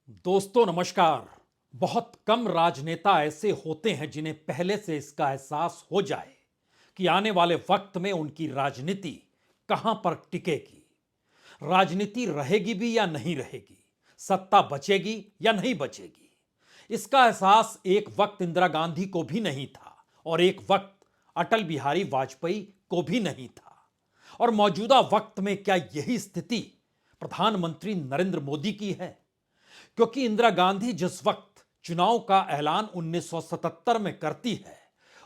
दोस्तों नमस्कार। बहुत कम राजनेता ऐसे होते हैं जिन्हें पहले से इसका एहसास हो जाए कि आने वाले वक्त में उनकी राजनीति कहां पर टिकेगी। राजनीति रहेगी भी या नहीं रहेगी, सत्ता बचेगी या नहीं बचेगी, इसका एहसास एक वक्त इंदिरा गांधी को भी नहीं था और एक वक्त अटल बिहारी वाजपेयी को भी नहीं था। और मौजूदा वक्त में क्या यही स्थिति प्रधानमंत्री नरेंद्र मोदी की है? क्योंकि इंदिरा गांधी जिस वक्त चुनाव का ऐलान 1977 में करती है,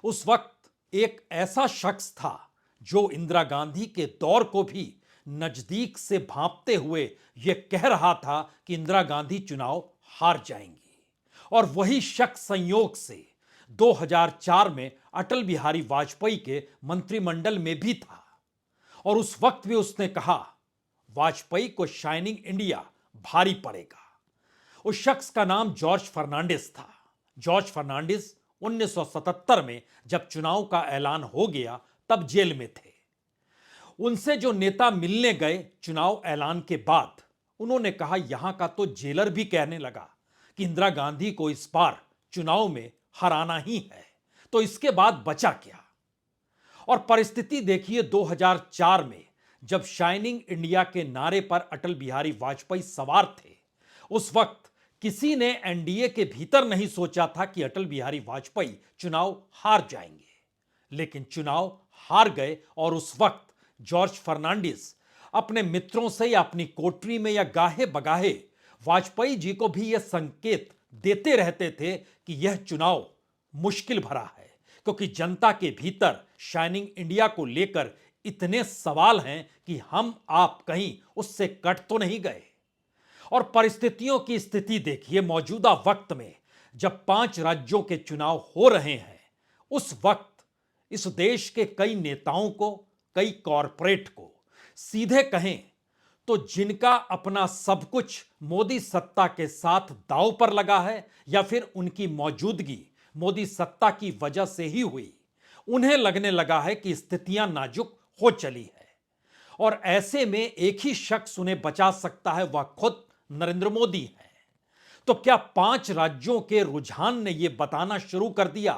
उस वक्त एक ऐसा शख्स था जो इंदिरा गांधी के दौर को भी नजदीक से भांपते हुए यह कह रहा था कि इंदिरा गांधी चुनाव हार जाएंगी। और वही शख्स संयोग से 2004 में अटल बिहारी वाजपेयी के मंत्रिमंडल में भी था। और उस वक्त भी उसने कहा वाजपेयी को शाइनिंग इंडिया भारी पड़ेगा। उस शख्स का नाम जॉर्ज फर्नांडिस था। जॉर्ज फर्नांडिस 1977 में जब चुनाव का ऐलान हो गया तब जेल में थे। उनसे जो नेता मिलने गए चुनाव ऐलान के बाद, उन्होंने कहा यहां का तो जेलर भी कहने लगा कि इंदिरा गांधी को इस बार चुनाव में हराना ही है, तो इसके बाद बचा क्या। और परिस्थिति देखिए 2004 में जब शाइनिंग इंडिया के नारे पर अटल बिहारी वाजपेयी सवार थे, उस वक्त किसी ने एनडीए के भीतर नहीं सोचा था कि अटल बिहारी वाजपेयी चुनाव हार जाएंगे। लेकिन चुनाव हार गए और उस वक्त जॉर्ज फर्नांडिस अपने मित्रों से या अपनी कोठरी में या गाहे बगाहे वाजपेयी जी को भी यह संकेत देते रहते थे कि यह चुनाव मुश्किल भरा है, क्योंकि जनता के भीतर शाइनिंग इंडिया को लेकर इतने सवाल हैं कि हम आप कहीं उससे कट तो नहीं गए। और परिस्थितियों की स्थिति देखिए मौजूदा वक्त में जब 5 राज्यों के चुनाव हो रहे हैं, उस वक्त इस देश के कई नेताओं को, कई कॉरपोरेट को सीधे कहें तो जिनका अपना सब कुछ मोदी सत्ता के साथ दांव पर लगा है या फिर उनकी मौजूदगी मोदी सत्ता की वजह से ही हुई, उन्हें लगने लगा है कि स्थितियां नाजुक हो चली है। और ऐसे में एक ही शख्स उन्हें बचा सकता है, वह खुद नरेंद्र मोदी है। तो क्या 5 राज्यों के रुझान ने यह बताना शुरू कर दिया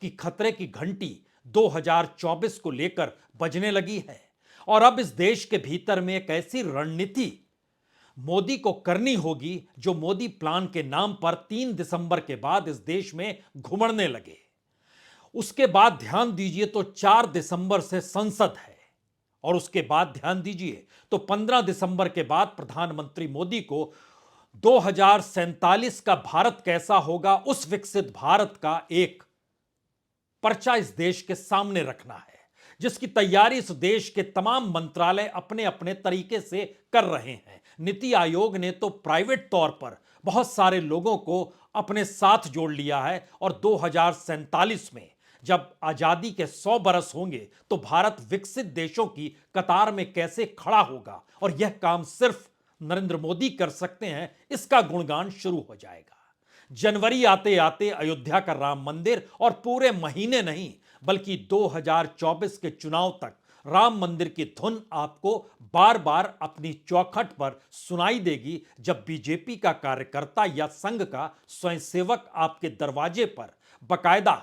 कि खतरे की घंटी 2024 को लेकर बजने लगी है और अब इस देश के भीतर में एक ऐसी रणनीति मोदी को करनी होगी जो मोदी प्लान के नाम पर 3 दिसंबर के बाद इस देश में घुमड़ने लगे। उसके बाद ध्यान दीजिए तो 4 दिसंबर से संसद है और उसके बाद ध्यान दीजिए तो 15 दिसंबर के बाद प्रधानमंत्री मोदी को 2047 का भारत कैसा होगा, उस विकसित भारत का एक पर्चा इस देश के सामने रखना है, जिसकी तैयारी इस देश के तमाम मंत्रालय अपने अपने तरीके से कर रहे हैं। नीति आयोग ने तो प्राइवेट तौर पर बहुत सारे लोगों को अपने साथ जोड़ लिया है और 2047 में जब आजादी के 100 बरस होंगे तो भारत विकसित देशों की कतार में कैसे खड़ा होगा, और यह काम सिर्फ नरेंद्र मोदी कर सकते हैं, इसका गुणगान शुरू हो जाएगा। जनवरी आते आते अयोध्या का राम मंदिर और पूरे महीने नहीं बल्कि 2024 के चुनाव तक राम मंदिर की धुन आपको बार बार अपनी चौखट पर सुनाई देगी, जब बीजेपी का कार्यकर्ता या संघ का स्वयंसेवक आपके दरवाजे पर बकायदा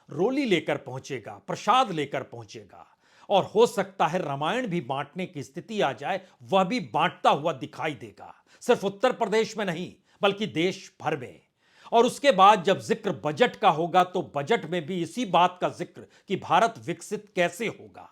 रोली लेकर पहुंचेगा, प्रसाद लेकर पहुंचेगा। और हो सकता है रामायण भी बांटने की स्थिति आ जाए, वह भी बांटता हुआ दिखाई देगा, सिर्फ उत्तर प्रदेश में नहीं बल्कि देश भर में। और उसके बाद जब जिक्र बजट का होगा तो बजट में भी इसी बात का जिक्र कि भारत विकसित कैसे होगा।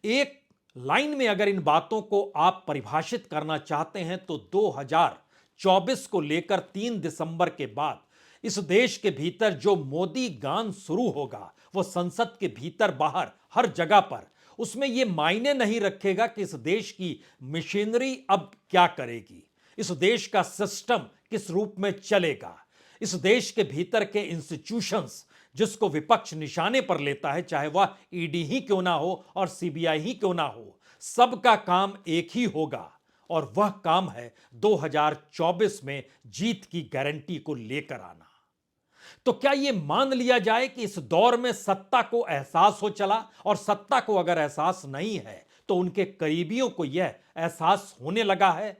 एक लाइन में अगर इन बातों को आप परिभाषित करना चाहते हैं तो 2024 को लेकर 3 दिसंबर के बाद इस देश के भीतर जो मोदी गान शुरू होगा, वो संसद के भीतर बाहर हर जगह पर, उसमें यह मायने नहीं रखेगा कि इस देश की मशीनरी अब क्या करेगी, इस देश का सिस्टम किस रूप में चलेगा, इस देश के भीतर के इंस्टीट्यूशंस जिसको विपक्ष निशाने पर लेता है, चाहे वह ईडी ही क्यों ना हो और सीबीआई ही क्यों ना हो, सबका काम एक ही होगा और वह काम है 2024 में जीत की गारंटी को लेकर आना। तो क्या यह मान लिया जाए कि इस दौर में सत्ता को एहसास हो चला, और सत्ता को अगर एहसास नहीं है तो उनके करीबियों को यह एहसास होने लगा है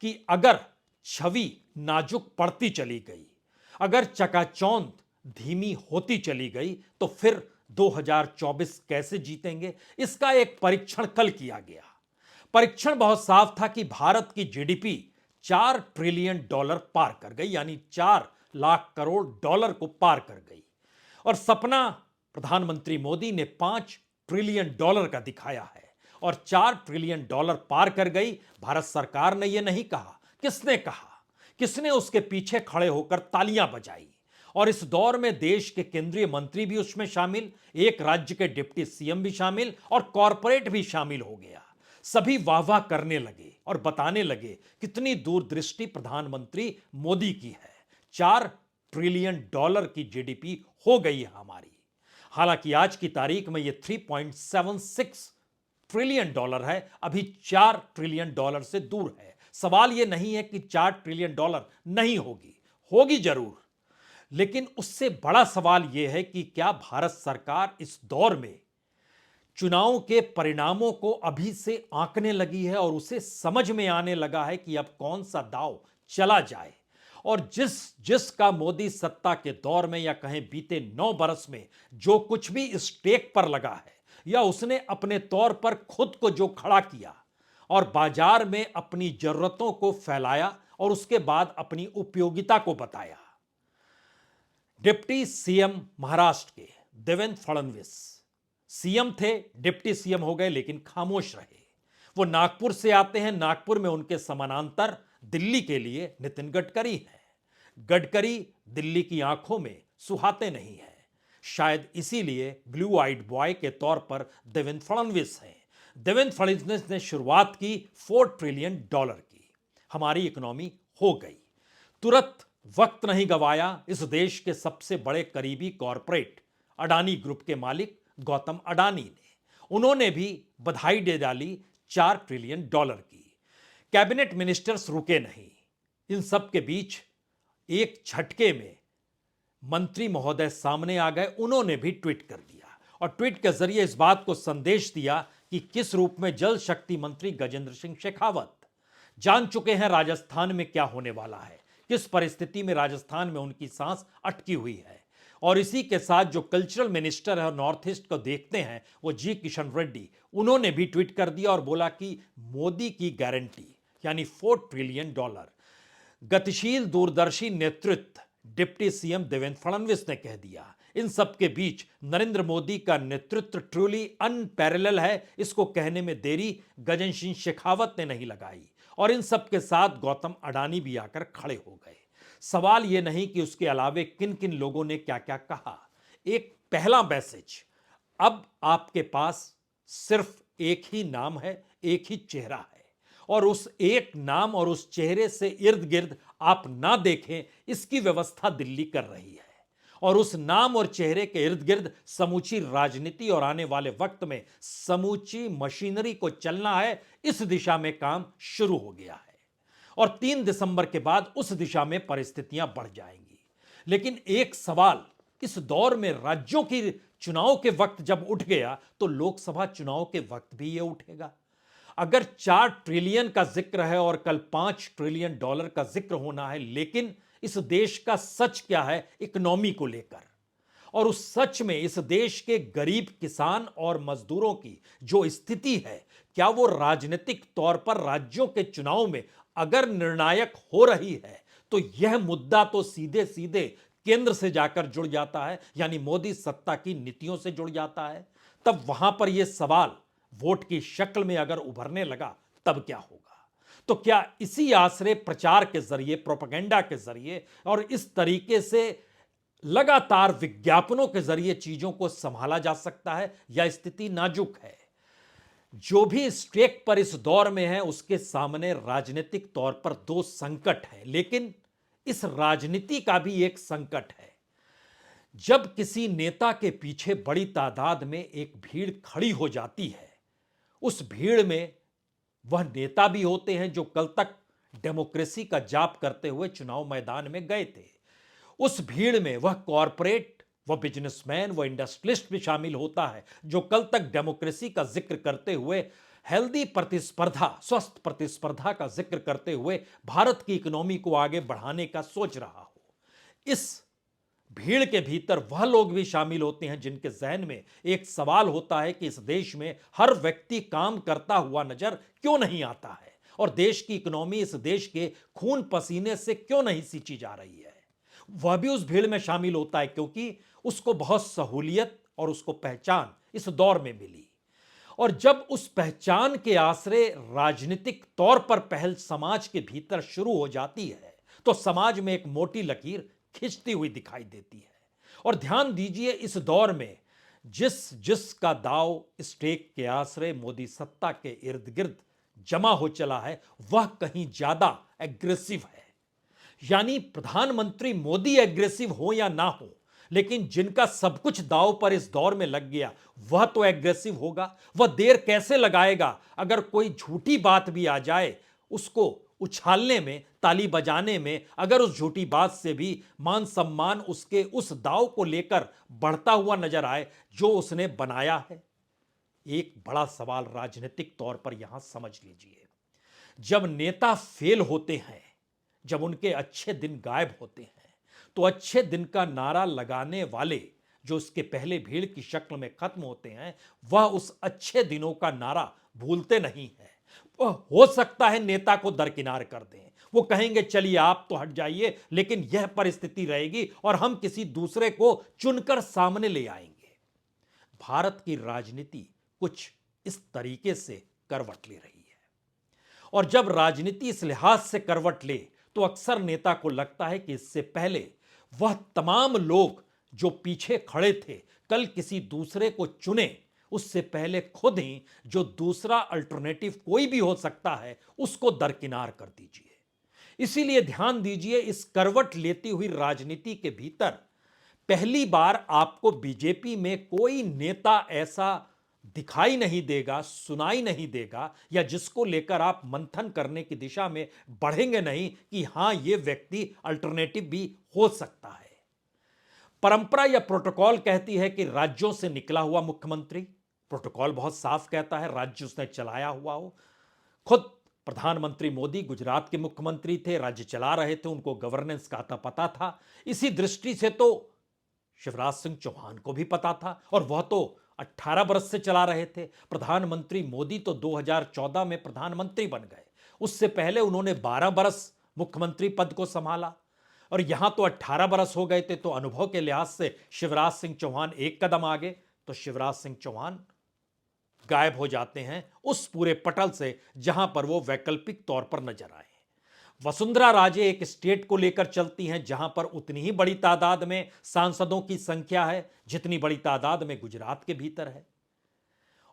कि अगर छवि नाजुक पड़ती चली गई। अगर चकाचौंध धीमी होती चली गई तो फिर 2024 कैसे जीतेंगे? इसका एक परीक्षण कल किया गया। परीक्षण बहुत साफ था कि भारत की जीडीपी $4 ट्रिलियन पार कर गई, यानी 4 लाख करोड़ को पार कर गई। और सपना प्रधानमंत्री मोदी ने $5 ट्रिलियन का दिखाया है और $4 ट्रिलियन पार कर गई। भारत सरकार ने यह नहीं कहा, किसने कहा? किसने उसके पीछे खड़े होकर तालियां बजाई? और इस दौर में देश के केंद्रीय मंत्री भी उसमें शामिल, एक राज्य के डिप्टी सीएम भी शामिल और कॉरपोरेट भी शामिल हो गया। सभी वाह वाह करने लगे और बताने लगे कितनी दूरदृष्टि प्रधानमंत्री मोदी की है। $4 ट्रिलियन की जीडीपी हो गई है हमारी। हालांकि आज की तारीख में यह $3.76 ट्रिलियन है, अभी $4 ट्रिलियन से दूर है। सवाल यह नहीं है कि $4 ट्रिलियन नहीं होगी, होगी जरूर, लेकिन उससे बड़ा सवाल यह है कि क्या भारत सरकार इस दौर में चुनाव के परिणामों को अभी से आंकने लगी है और उसे समझ में आने लगा है कि अब कौन सा दांव चला जाए। और जिसका मोदी सत्ता के दौर में या कहें बीते 9 बरस में जो कुछ भी स्टेक पर लगा है या उसने अपने तौर पर खुद को जो खड़ा किया और बाजार में अपनी जरूरतों को फैलाया और उसके बाद अपनी उपयोगिता को बताया। डिप्टी सीएम महाराष्ट्र के देवेंद्र फडणवीस सीएम थे, डिप्टी सीएम हो गए, लेकिन खामोश रहे। वो नागपुर से आते हैं, नागपुर में उनके समानांतर दिल्ली के लिए नितिन गडकरी हैं। गडकरी दिल्ली की आंखों में सुहाते नहीं हैं, शायद इसीलिए ब्लू आइड बॉय के तौर पर देवेंद्र फडणवीस हैं। देवेंद्र फडणवीस ने शुरुआत की $4 ट्रिलियन की, हमारी इकोनॉमी हो गई। तुरंत वक्त नहीं गवाया, इस देश के सबसे बड़े करीबी कॉरपोरेट अडानी ग्रुप के मालिक गौतम अडानी ने, उन्होंने भी बधाई दे डाली $4 ट्रिलियन की। कैबिनेट मिनिस्टर्स रुके नहीं, इन सब के बीच एक झटके में मंत्री महोदय सामने आ गए। उन्होंने भी ट्वीट कर दिया और ट्वीट के जरिए इस बात को संदेश दिया कि किस रूप में जल शक्ति मंत्री गजेंद्र सिंह शेखावत जान चुके हैं राजस्थान में क्या होने वाला है, किस परिस्थिति में राजस्थान में उनकी सांस अटकी हुई है। और इसी के साथ जो कल्चरल मिनिस्टर है और नॉर्थ ईस्ट को देखते हैं वो जी किशन रेड्डी, उन्होंने भी ट्वीट कर दिया और बोला कि मोदी की गारंटी यानी $4 ट्रिलियन गतिशील दूरदर्शी नेतृत्व डिप्टी सीएम देवेंद्र फडणवीस ने कह दिया। इन सब के बीच नरेंद्र मोदी का नेतृत्व ट्रूली अनपैरेलल है, इसको कहने में देरी गजेंद्र सिंह शेखावत ने नहीं लगाई और इन सब के साथ गौतम अडानी भी आकर खड़े हो गए। सवाल यह नहीं कि उसके अलावे किन किन लोगों ने क्या क्या कहा। एक पहला मैसेज, अब आपके पास सिर्फ एक ही नाम है, एक ही चेहरा है और उस एक नाम और उस चेहरे से इर्द गिर्द आप ना देखें, इसकी व्यवस्था दिल्ली कर रही है। और उस नाम और चेहरे के इर्द गिर्द समूची राजनीति और आने वाले वक्त में समूची मशीनरी को चलना है, इस दिशा में काम शुरू हो गया है और 3 दिसंबर के बाद उस दिशा में परिस्थितियां बढ़ जाएंगी। लेकिन एक सवाल इस दौर में राज्यों की चुनाव के वक्त जब उठ गया तो लोकसभा चुनाव के वक्त भी यह उठेगा। अगर 4 ट्रिलियन का जिक्र है और कल $5 ट्रिलियन का जिक्र होना है, लेकिन इस देश का सच क्या है इकोनॉमी को लेकर, और उस सच में इस देश के गरीब किसान और मजदूरों की जो स्थिति है, क्या वो राजनीतिक तौर पर राज्यों के चुनाव में अगर निर्णायक हो रही है तो यह मुद्दा तो सीधे सीधे केंद्र से जाकर जुड़ जाता है, यानी मोदी सत्ता की नीतियों से जुड़ जाता है। तब वहां पर यह सवाल वोट की शक्ल में अगर उभरने लगा तब क्या होगा? तो क्या इसी आसरे प्रचार के जरिए, प्रोपेगेंडा के जरिए और इस तरीके से लगातार विज्ञापनों के जरिए चीजों को संभाला जा सकता है या स्थिति नाजुक है? जो भी स्टेक पर इस दौर में है उसके सामने राजनीतिक तौर पर 2 संकट है, लेकिन इस राजनीति का भी एक संकट है। जब किसी नेता के पीछे बड़ी तादाद में एक भीड़ खड़ी हो जाती है, उस भीड़ में वह नेता भी होते हैं जो कल तक डेमोक्रेसी का जाप करते हुए चुनाव मैदान में गए थे। उस भीड़ में वह कॉरपोरेट, वह बिजनेसमैन, वह इंडस्ट्रियलिस्ट भी शामिल होता है जो कल तक डेमोक्रेसी का जिक्र करते हुए हेल्दी प्रतिस्पर्धा, स्वस्थ प्रतिस्पर्धा का जिक्र करते हुए भारत की इकोनॉमी को आगे बढ़ाने का सोच रहा हो। इस भीड़ के भीतर वह लोग भी शामिल होते हैं जिनके जहन में एक सवाल होता है कि इस देश में हर व्यक्ति काम करता हुआ नजर क्यों नहीं आता है और देश की इकोनॉमी इस देश के खून पसीने से क्यों नहीं सींची जा रही है। वह भी उस भीड़ में शामिल होता है क्योंकि उसको बहुत सहूलियत और उसको पहचान इस दौर में मिली। और जब उस पहचान के आसरे राजनीतिक तौर पर पहल समाज के भीतर शुरू हो जाती है तो समाज में एक मोटी लकीर खिंचती हुई दिखाई देती है। और ध्यान दीजिए, इस दौर में जिस जिसका दाव स्टेक के आसरे मोदी सत्ता के इर्द गिर्द जमा हो चला है वह कहीं ज्यादा एग्रेसिव है। यानी प्रधानमंत्री मोदी एग्रेसिव हो या ना हो, लेकिन जिनका सब कुछ दांव पर इस दौर में लग गया वह तो एग्रेसिव होगा। वह देर कैसे लगाएगा? अगर कोई झूठी बात भी आ जाए उसको उछालने में, ताली बजाने में, अगर उस झूठी बात से भी मान सम्मान उसके उस दांव को लेकर बढ़ता हुआ नजर आए जो उसने बनाया है। एक बड़ा सवाल राजनीतिक तौर पर यहां समझ लीजिए, जब नेता फेल होते हैं, जब उनके अच्छे दिन गायब होते हैं तो अच्छे दिन का नारा लगाने वाले जो उसके पहले भीड़ की शक्ल में खत्म होते हैं वह उस अच्छे दिनों का नारा भूलते नहीं है। वह हो सकता है नेता को दरकिनार कर दें, वो कहेंगे चलिए आप तो हट जाइए, लेकिन यह परिस्थिति रहेगी और हम किसी दूसरे को चुनकर सामने ले आएंगे। भारत की राजनीति कुछ इस तरीके से करवट ले रही है और जब राजनीति इस लिहाज से करवट ले तो अक्सर नेता को लगता है कि इससे पहले वह तमाम लोग जो पीछे खड़े थे कल किसी दूसरे को चुने, उससे पहले खुद ही जो दूसरा अल्टरनेटिव कोई भी हो सकता है उसको दरकिनार कर दीजिए। इसीलिए ध्यान दीजिए, इस करवट लेती हुई राजनीति के भीतर पहली बार आपको बीजेपी में कोई नेता ऐसा दिखाई नहीं देगा, सुनाई नहीं देगा, या जिसको लेकर आप मंथन करने की दिशा में बढ़ेंगे नहीं कि हां ये व्यक्ति अल्टरनेटिव भी हो सकता है। परंपरा या प्रोटोकॉल कहती है कि राज्यों से निकला हुआ मुख्यमंत्री, प्रोटोकॉल बहुत साफ कहता है राज्य उसने चलाया हुआ हो। खुद प्रधानमंत्री मोदी गुजरात के मुख्यमंत्री थे, राज्य चला रहे थे, उनको गवर्नेंस का आता पता था। इसी दृष्टि से तो शिवराज सिंह चौहान को भी पता था और वह तो 18 बरस से चला रहे थे। प्रधानमंत्री मोदी तो 2014 में प्रधानमंत्री बन गए, उससे पहले उन्होंने 12 बरस मुख्यमंत्री पद को संभाला और यहां तो 18 बरस हो गए थे। तो अनुभव के लिहाज से शिवराज सिंह चौहान एक कदम आगे, तो शिवराज सिंह चौहान गायब हो जाते हैं उस पूरे पटल से जहां पर वो वैकल्पिक तौर पर नजर आए। वसुंधरा राजे एक स्टेट को लेकर चलती हैं जहां पर उतनी ही बड़ी तादाद में सांसदों की संख्या है जितनी बड़ी तादाद में गुजरात के भीतर है,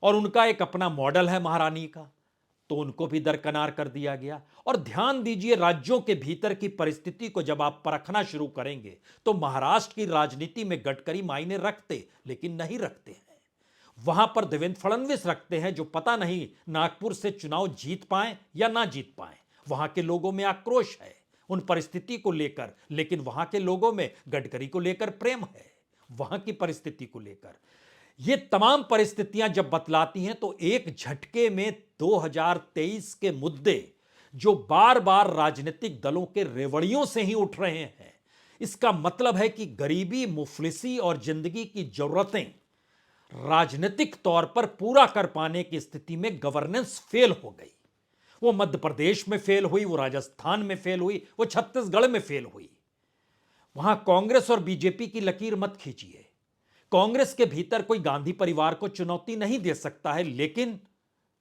और उनका एक अपना मॉडल है महारानी का, तो उनको भी दरकिनार कर दिया गया। और ध्यान दीजिए, राज्यों के भीतर की परिस्थिति को जब आप परखना शुरू करेंगे तो महाराष्ट्र की राजनीति में गडकरी मायने रखते लेकिन नहीं रखते हैं। वहां पर देवेंद्र फडणवीस रखते हैं जो पता नहीं नागपुर से चुनाव जीत पाए या ना जीत पाए। वहां के लोगों में आक्रोश है उन परिस्थिति को लेकर, लेकिन वहां के लोगों में गडकरी को लेकर प्रेम है, वहां की परिस्थिति को लेकर। ये तमाम परिस्थितियां जब बतलाती हैं तो एक झटके में 2023 के मुद्दे जो बार बार राजनीतिक दलों के रेवड़ियों से ही उठ रहे हैं, इसका मतलब है कि गरीबी, मुफलिसी और जिंदगी की जरूरतें राजनीतिक तौर पर पूरा कर पाने की स्थिति में गवर्नेंस फेल हो गई। वो मध्य प्रदेश में फेल हुई, वो राजस्थान में फेल हुई, वो छत्तीसगढ़ में फेल हुई। वहां कांग्रेस और बीजेपी की लकीर मत खींचिए। कांग्रेस के भीतर कोई गांधी परिवार को चुनौती नहीं दे सकता है, लेकिन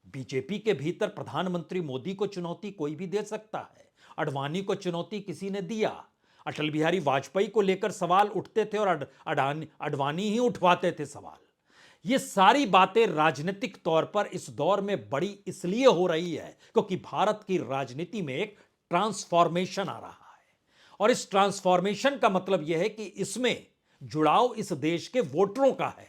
बीजेपी के भीतर प्रधानमंत्री मोदी को चुनौती कोई भी दे सकता है। अडवाणी को चुनौती किसी ने दिया, अटल बिहारी वाजपेयी को लेकर सवाल उठते थे और अडवाणी ही उठवाते थे सवाल। ये सारी बातें राजनीतिक तौर पर इस दौर में बड़ी इसलिए हो रही है क्योंकि भारत की राजनीति में एक ट्रांसफॉर्मेशन आ रहा है और इस ट्रांसफॉर्मेशन का मतलब यह है कि इसमें जुड़ाव इस देश के वोटरों का है।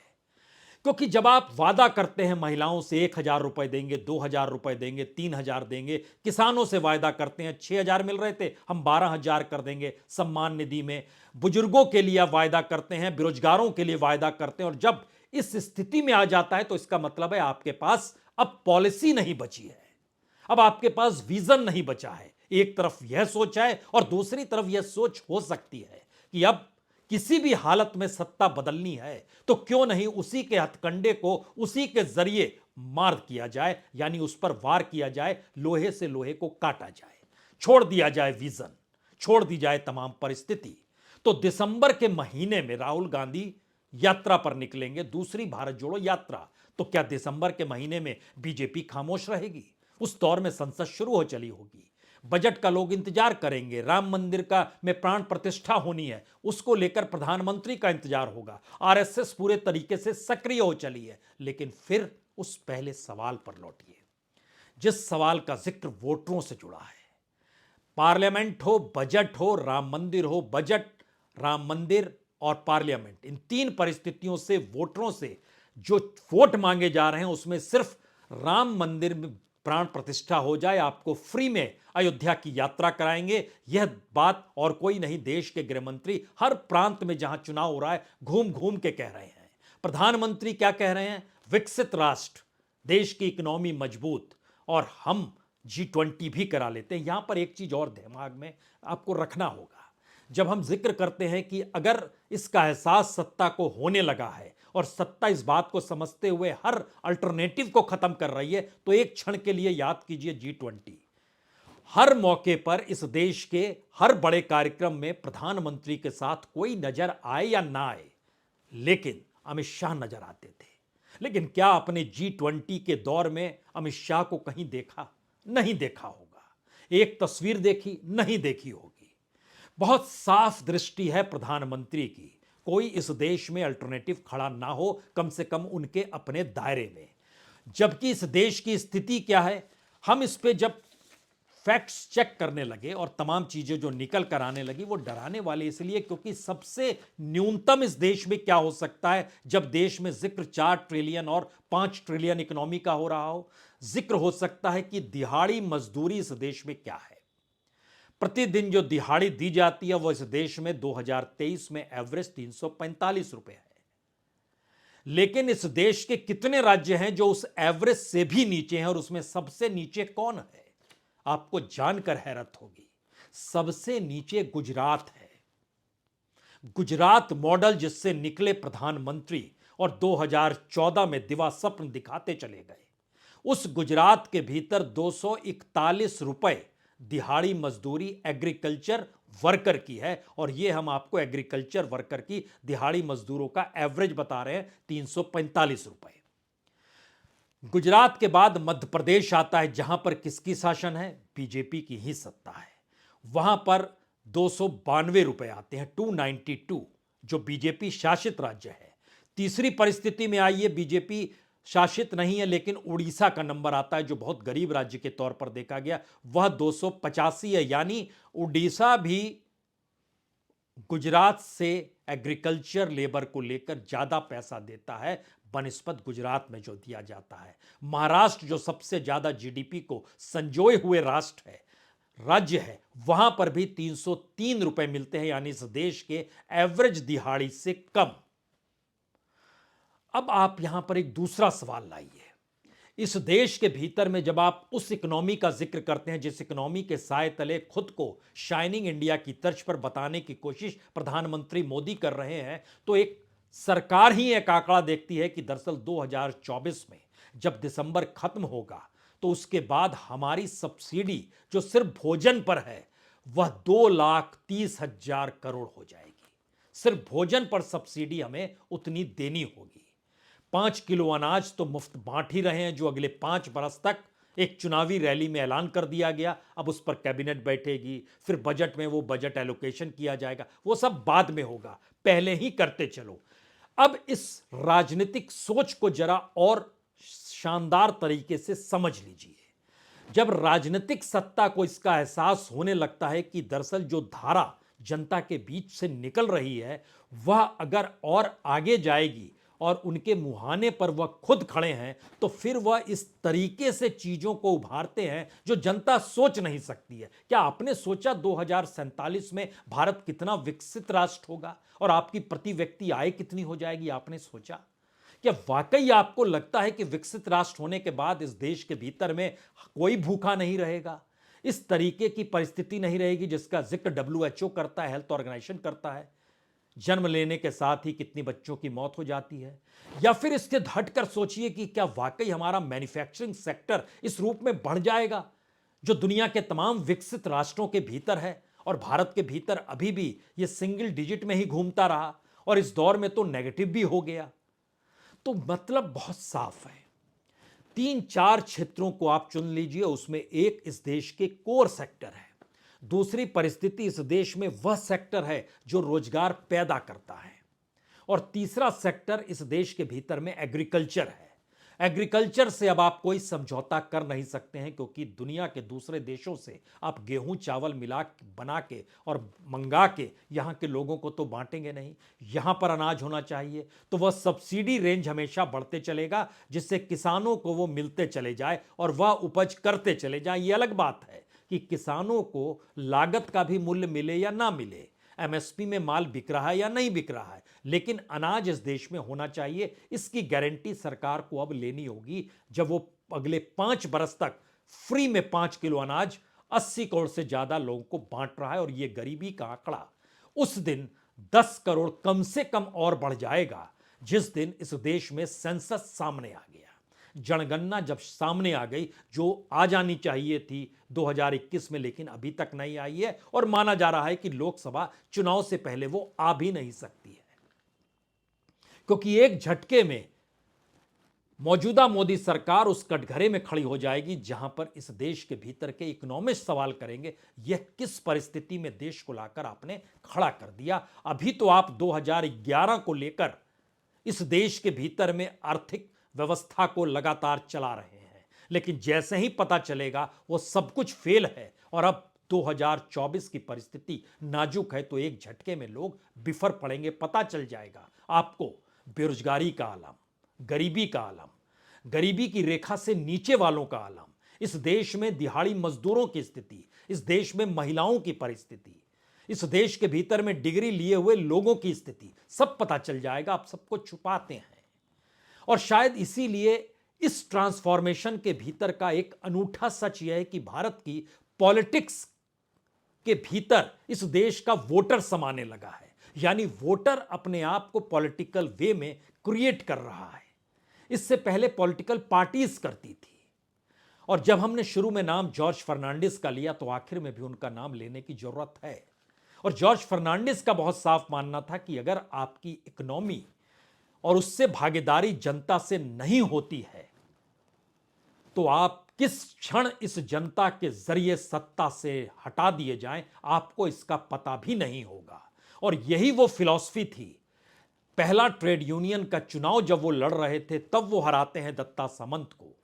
क्योंकि जब आप वादा करते हैं महिलाओं से 1,000 रुपए देंगे, 2,000 रुपए देंगे, 3,000 देंगे, किसानों से वायदा करते हैं 6,000 मिल रहे थे हम 12,000 कर देंगे सम्मान निधि में, बुजुर्गों के लिए वायदा करते हैं, बेरोजगारों के लिए वायदा करते हैं, और जब इस स्थिति में आ जाता है तो इसका मतलब है आपके पास अब पॉलिसी नहीं बची है, अब आपके पास विजन नहीं बचा है। एक तरफ यह सोच है और दूसरी तरफ यह सोच हो सकती है कि अब किसी भी हालत में सत्ता बदलनी है तो क्यों नहीं उसी के हथकंडे को उसी के जरिए मार किया जाए, यानी उस पर वार किया जाए, लोहे से लोहे को काटा जाए, छोड़ दिया जाए विजन, छोड़ दी जाए तमाम परिस्थिति। तो दिसंबर के महीने में राहुल गांधी यात्रा पर निकलेंगे, दूसरी भारत जोड़ो यात्रा। तो क्या दिसंबर के महीने में बीजेपी खामोश रहेगी? उस दौर में संसद शुरू हो चली होगी, बजट का लोग इंतजार करेंगे, राम मंदिर का में प्राण प्रतिष्ठा होनी है, उसको लेकर प्रधानमंत्री का इंतजार होगा, आरएसएस पूरे तरीके से सक्रिय हो चली है। लेकिन फिर उस पहले सवाल पर लौटिए, जिस सवाल का जिक्र वोटरों से जुड़ा है। पार्लियामेंट हो, बजट हो, राम मंदिर हो, बजट, राम मंदिर और पार्लियामेंट, इन तीन परिस्थितियों से वोटरों से जो वोट मांगे जा रहे हैं उसमें सिर्फ राम मंदिर में प्राण प्रतिष्ठा हो जाए, आपको फ्री में अयोध्या की यात्रा कराएंगे, यह बात और कोई नहीं, देश के गृह मंत्री हर प्रांत में जहां चुनाव हो रहा है घूम घूम के कह रहे हैं। प्रधानमंत्री क्या कह रहे हैं? विकसित राष्ट्र, देश की इकोनॉमी मजबूत और हम G20 भी करा लेते हैं। यहां पर एक चीज और दिमाग में आपको रखना होगा, जब हम जिक्र करते हैं कि अगर इसका एहसास सत्ता को होने लगा है और सत्ता इस बात को समझते हुए हर अल्टरनेटिव को खत्म कर रही है, तो एक क्षण के लिए याद कीजिए G20। हर मौके पर इस देश के हर बड़े कार्यक्रम में प्रधानमंत्री के साथ कोई नजर आए या ना आए, लेकिन अमित शाह नजर आते थे। लेकिन क्या अपने G20 के दौर में अमित शाह को कहीं देखा? नहीं देखा होगा। एक तस्वीर देखी? नहीं देखी होगी। बहुत साफ दृष्टि है प्रधानमंत्री की, कोई इस देश में अल्टरनेटिव खड़ा ना हो, कम से कम उनके अपने दायरे में। जबकि इस देश की स्थिति क्या है, हम इस पे जब फैक्ट्स चेक करने लगे और तमाम चीजें जो निकल कर आने लगी वो डराने वाली, इसलिए क्योंकि सबसे न्यूनतम इस देश में क्या हो सकता है जब देश में जिक्र 4 ट्रिलियन और 5 ट्रिलियन इकोनॉमी का हो रहा हो। जिक्र हो सकता है कि दिहाड़ी मजदूरी इस देश में क्या है। प्रतिदिन जो दिहाड़ी दी जाती है वो इस देश में 2023 में एवरेज 345 रुपए है। लेकिन इस देश के कितने राज्य हैं जो उस एवरेज से भी नीचे हैं, और उसमें सबसे नीचे कौन है? आपको जानकर हैरत होगी, सबसे नीचे गुजरात है। गुजरात मॉडल जिससे निकले प्रधानमंत्री और 2014 में दिवा स्वप्न दिखाते चले गए, उस गुजरात के भीतर 241 रुपए दिहाड़ी मजदूरी एग्रीकल्चर वर्कर की है। और यह हम आपको एग्रीकल्चर वर्कर की दिहाड़ी मजदूरों का एवरेज बता रहे हैं, 345 रुपए। गुजरात के बाद मध्य प्रदेश आता है, जहां पर किसकी शासन है? बीजेपी की ही सत्ता है। वहां पर 292 रुपए आते हैं, 292, जो बीजेपी शासित राज्य है। तीसरी परिस्थिति में आई है, बीजेपी शासित नहीं है लेकिन उड़ीसा का नंबर आता है, जो बहुत गरीब राज्य के तौर पर देखा गया, वह 285 है। यानी उड़ीसा भी गुजरात से एग्रीकल्चर लेबर को लेकर ज्यादा पैसा देता है बनिस्बत गुजरात में जो दिया जाता है। महाराष्ट्र जो सबसे ज्यादा जीडीपी को संजोए हुए राष्ट्र है, राज्य है, वहां पर भी 303 रुपए मिलते हैं, यानी इस देश के एवरेज दिहाड़ी से कम। अब आप यहां पर एक दूसरा सवाल लाइए, इस देश के भीतर में जब आप उस इकोनॉमी का जिक्र करते हैं जिस इकोनॉमी के साए तले खुद को शाइनिंग इंडिया की तर्ज पर बताने की कोशिश प्रधानमंत्री मोदी कर रहे हैं, तो एक सरकार ही एक आंकड़ा देखती है कि दरअसल 2024 में जब दिसंबर खत्म होगा तो उसके बाद हमारी सब्सिडी जो सिर्फ भोजन पर है वह 2,30,000 करोड़ हो जाएगी। सिर्फ भोजन पर सब्सिडी हमें उतनी देनी होगी। 5 किलो अनाज तो मुफ्त बांट ही रहे हैं, जो अगले 5 बरस तक एक चुनावी रैली में ऐलान कर दिया गया। अब उस पर कैबिनेट बैठेगी, फिर बजट में वो बजट एलोकेशन किया जाएगा, वो सब बाद में होगा, पहले ही करते चलो। अब इस राजनीतिक सोच को जरा और शानदार तरीके से समझ लीजिए। जब राजनीतिक सत्ता को इसका एहसास होने लगता है कि दरअसल जो धारा जनता के बीच से निकल रही है वह अगर और आगे जाएगी और उनके मुहाने पर वह खुद खड़े हैं, तो फिर वह इस तरीके से चीजों को उभारते हैं जो जनता सोच नहीं सकती है। क्या आपने सोचा 2047 में भारत कितना विकसित राष्ट्र होगा और आपकी प्रति व्यक्ति आय कितनी हो जाएगी? आपने सोचा? क्या वाकई आपको लगता है कि विकसित राष्ट्र होने के बाद इस देश के भीतर में कोई भूखा नहीं रहेगा, इस तरीके की परिस्थिति नहीं रहेगी जिसका जिक्र डब्ल्यूएचओ करता है, हेल्थ ऑर्गेनाइजेशन करता है? जन्म लेने के साथ ही कितनी बच्चों की मौत हो जाती है। या फिर इसके हटकर सोचिए कि क्या वाकई हमारा मैन्युफैक्चरिंग सेक्टर इस रूप में बढ़ जाएगा जो दुनिया के तमाम विकसित राष्ट्रों के भीतर है, और भारत के भीतर अभी भी यह सिंगल डिजिट में ही घूमता रहा, और इस दौर में तो नेगेटिव भी हो गया। तो मतलब बहुत साफ है। 3-4 क्षेत्रों को आप चुन लीजिए, उसमें एक इस देश के कोर सेक्टर है, दूसरी परिस्थिति इस देश में वह सेक्टर है जो रोजगार पैदा करता है, और तीसरा सेक्टर इस देश के भीतर में एग्रीकल्चर है। एग्रीकल्चर से अब आप कोई समझौता कर नहीं सकते हैं, क्योंकि दुनिया के दूसरे देशों से आप गेहूं चावल मिला बना के और मंगा के यहां के लोगों को तो बांटेंगे नहीं। यहां पर अनाज होना चाहिए, तो वह सब्सिडी रेंज हमेशा बढ़ते चलेगा, जिससे किसानों को वो मिलते चले जाए और वह उपज करते चले जाए। ये अलग बात है कि किसानों को लागत का भी मूल्य मिले या ना मिले, एमएसपी में माल बिक रहा है या नहीं बिक रहा है, लेकिन अनाज इस देश में होना चाहिए। इसकी गारंटी सरकार को अब लेनी होगी, जब वो अगले 5 बरस तक फ्री में 5 किलो अनाज 80 करोड़ से ज्यादा लोगों को बांट रहा है। और यह गरीबी का आंकड़ा उस दिन 10 करोड़ कम से कम और बढ़ जाएगा जिस दिन इस देश में सेंसस सामने आ गया। जनगणना जब सामने आ गई, जो आ जानी चाहिए थी 2021 में, लेकिन अभी तक नहीं आई है, और माना जा रहा है कि लोकसभा चुनाव से पहले वो आ भी नहीं सकती है, क्योंकि एक झटके में मौजूदा मोदी सरकार उस कटघरे में खड़ी हो जाएगी जहां पर इस देश के भीतर के इकोनॉमिस्ट सवाल करेंगे, यह किस परिस्थिति में देश को लाकर आपने खड़ा कर दिया। अभी तो आप 2011 को लेकर इस देश के भीतर में आर्थिक व्यवस्था को लगातार चला रहे हैं, लेकिन जैसे ही पता चलेगा वो सब कुछ फेल है और अब 2024 की परिस्थिति नाजुक है, तो एक झटके में लोग बिफर पड़ेंगे। पता चल जाएगा आपको बेरोजगारी का आलम, गरीबी का आलम, गरीबी की रेखा से नीचे वालों का आलम, इस देश में दिहाड़ी मजदूरों की स्थिति, इस देश में महिलाओं की परिस्थिति, इस देश के भीतर में डिग्री लिए हुए लोगों की स्थिति, सब पता चल जाएगा। आप सबको छुपाते हैं, और शायद इसीलिए इस ट्रांसफॉर्मेशन के भीतर का एक अनूठा सच यह है कि भारत की पॉलिटिक्स के भीतर इस देश का वोटर समाने लगा है। यानी वोटर अपने आप को पॉलिटिकल वे में क्रिएट कर रहा है। इससे पहले पॉलिटिकल पार्टीज करती थी, और जब हमने शुरू में नाम जॉर्ज फर्नांडिस का लिया तो आखिर में भी उनका नाम लेने की जरूरत है। और जॉर्ज फर्नांडिस का बहुत साफ मानना था कि अगर आपकी इकोनॉमी और उससे भागीदारी जनता से नहीं होती है, तो आप किस क्षण इस जनता के जरिए सत्ता से हटा दिए जाएं, आपको इसका पता भी नहीं होगा। और यही वो फिलॉसफी थी। पहला ट्रेड यूनियन का चुनाव जब वो लड़ रहे थे, तब वो हराते हैं दत्ता सामंत को,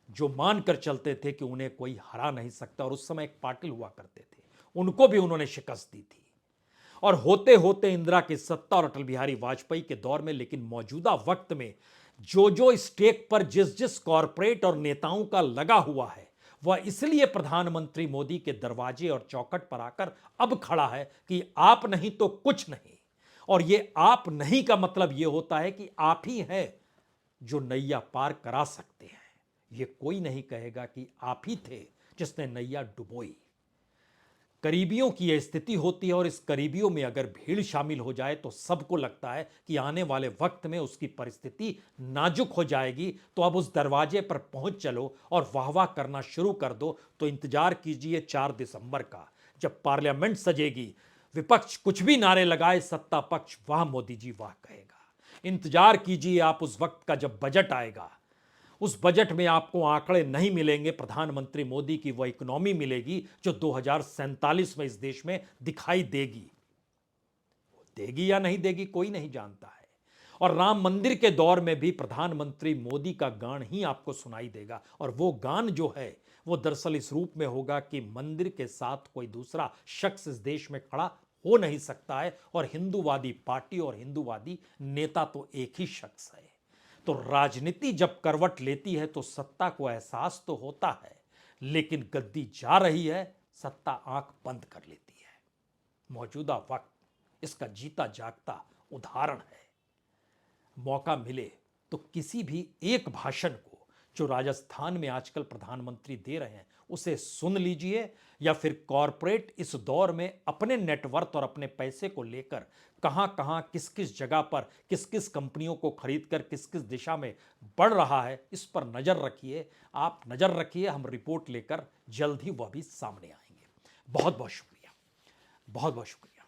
जो मानकर चलते थे कि उन्हें कोई हरा नहीं सकता। और उस समय एक पाटिल हुआ करते थे, उनको भी उन्होंने शिकस्त दी थी। और होते होते इंदिरा की सत्ता और अटल बिहारी वाजपेयी के दौर में, लेकिन मौजूदा वक्त में जो जो स्टेक पर जिस जिस कॉरपोरेट और नेताओं का लगा हुआ है, वह इसलिए प्रधानमंत्री मोदी के दरवाजे और चौखट पर आकर अब खड़ा है कि आप नहीं तो कुछ नहीं। और ये आप नहीं का मतलब यह होता है कि आप ही हैं जो नैया पार करा सकते हैं। यह कोई नहीं कहेगा कि आप ही थे जिसने नैया डुबोई। करीबियों की यह स्थिति होती है, और इस करीबियों में अगर भीड़ शामिल हो जाए तो सबको लगता है कि आने वाले वक्त में उसकी परिस्थिति नाजुक हो जाएगी। तो अब उस दरवाजे पर पहुंच चलो और वाह वाह करना शुरू कर दो। तो इंतजार कीजिए 4 दिसंबर का, जब पार्लियामेंट सजेगी, विपक्ष कुछ भी नारे लगाए, सत्ता पक्ष वाह मोदी जी वाह कहेगा। इंतजार कीजिए आप उस वक्त का जब बजट आएगा। उस बजट में आपको आंकड़े नहीं मिलेंगे प्रधानमंत्री मोदी की, वह इकोनॉमी मिलेगी जो 2047 में इस देश में दिखाई देगी। देगी या नहीं देगी कोई नहीं जानता है। और राम मंदिर के दौर में भी प्रधानमंत्री मोदी का गान ही आपको सुनाई देगा, और वो गान जो है वो दरअसल इस रूप में होगा कि मंदिर के साथ कोई दूसरा शख्स इस देश में खड़ा हो नहीं सकता है, और हिंदूवादी पार्टी और हिंदूवादी नेता तो एक ही शख्स है। तो राजनीति जब करवट लेती है तो सत्ता को एहसास तो होता है, लेकिन गद्दी जा रही है, सत्ता आंख बंद कर लेती है। मौजूदा वक्त इसका जीता जागता उदाहरण है। मौका मिले तो किसी भी एक भाषण को जो राजस्थान में आजकल प्रधानमंत्री दे रहे हैं उसे सुन लीजिए, या फिर कॉरपोरेट इस दौर में अपने नेटवर्थ और अपने पैसे को लेकर कहां कहां किस किस जगह पर किस किस कंपनियों को खरीदकर किस किस दिशा में बढ़ रहा है, इस पर नजर रखिए। आप नजर रखिए, हम रिपोर्ट लेकर जल्द ही वह भी सामने आएंगे। बहुत बहुत शुक्रिया, बहुत बहुत शुक्रिया।